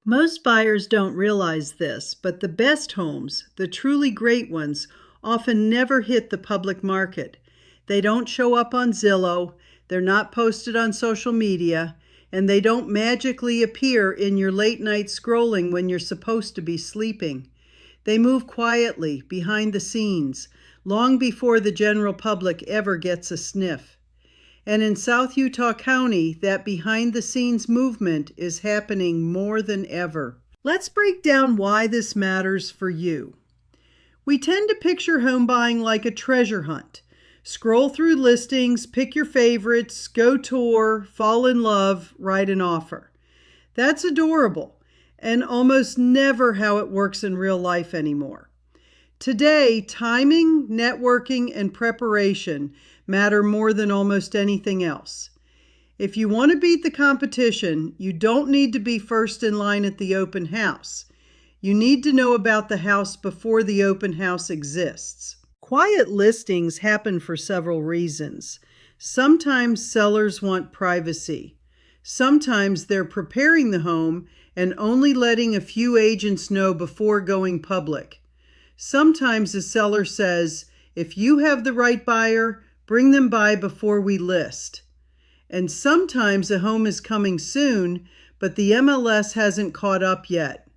Most buyers don't realize this, but the best homes, the truly great ones, often never hit the public market. They don't show up on Zillow, they're not posted on social media, and they don't magically appear in your late night scrolling when you're supposed to be sleeping. They move quietly, behind the scenes, long before the general public ever gets a sniff. And in South Utah County, that behind-the-scenes movement is happening more than ever. Let's break down why this matters for you. We tend to picture home buying like a treasure hunt. Scroll through listings, pick your favorites, go tour, fall in love, write an offer. That's adorable, and almost never how it works in real life anymore. Today, timing, networking, and preparation matter more than almost anything else. If you want to beat the competition, you don't need to be first in line at the open house. You need to know about the house before the open house exists. Quiet listings happen for several reasons. Sometimes sellers want privacy. Sometimes they're preparing the home and only letting a few agents know before going public. Sometimes the seller says, if you have the right buyer, bring them by before we list. And sometimes a home is coming soon, but the MLS hasn't caught up yet.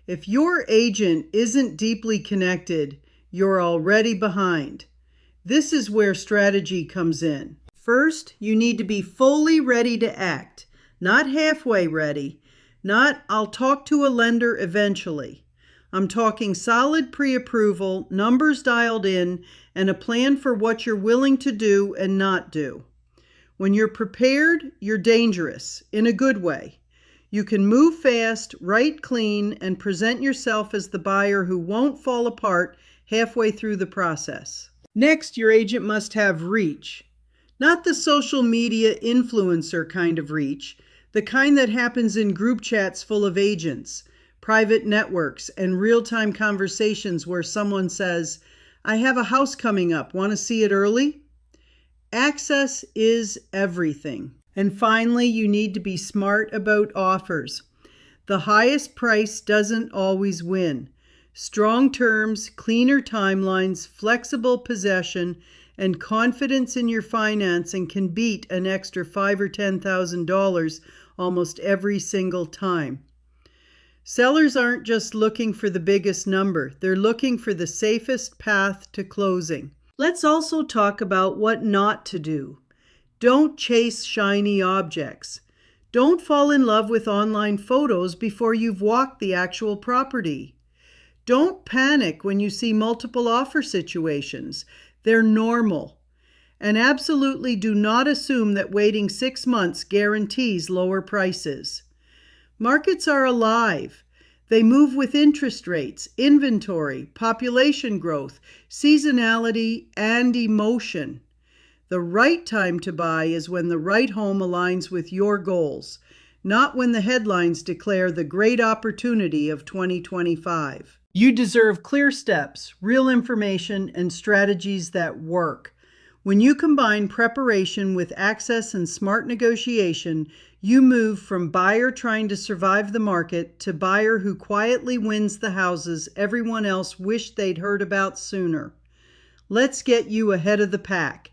If your agent isn't deeply connected, you're already behind. This is where strategy comes in. First, you need to be fully ready to act, not halfway ready, not I'll talk to a lender eventually. I'm talking solid pre-approval, numbers dialed in, and a plan for what you're willing to do and not do. When you're prepared, you're dangerous, in a good way. You can move fast, write clean, and present yourself as the buyer who won't fall apart halfway through the process. Next, your agent must have reach. Not the social media influencer kind of reach, the kind that happens in group chats full of agents, private networks, and real-time conversations where someone says, I have a house coming up, want to see it early? Access is everything. And finally, you need to be smart about offers. The highest price doesn't always win. Strong terms, cleaner timelines, flexible possession, and confidence in your financing can beat an extra $5,000 or $10,000 almost every single time. Sellers aren't just looking for the biggest number, they're looking for the safest path to closing. Let's also talk about what not to do. Don't chase shiny objects. Don't fall in love with online photos before you've walked the actual property. Don't panic when you see multiple offer situations. They're normal. And absolutely do not assume that waiting 6 months guarantees lower prices. Markets are alive. They move with interest rates, inventory, population growth, seasonality, and emotion. The right time to buy is when the right home aligns with your goals, not when the headlines declare the great opportunity of 2025. You deserve clear steps, real information, and strategies that work. When you combine preparation with access and smart negotiation, you move from buyer trying to survive the market to buyer who quietly wins the houses everyone else wished they'd heard about sooner. Let's get you ahead of the pack.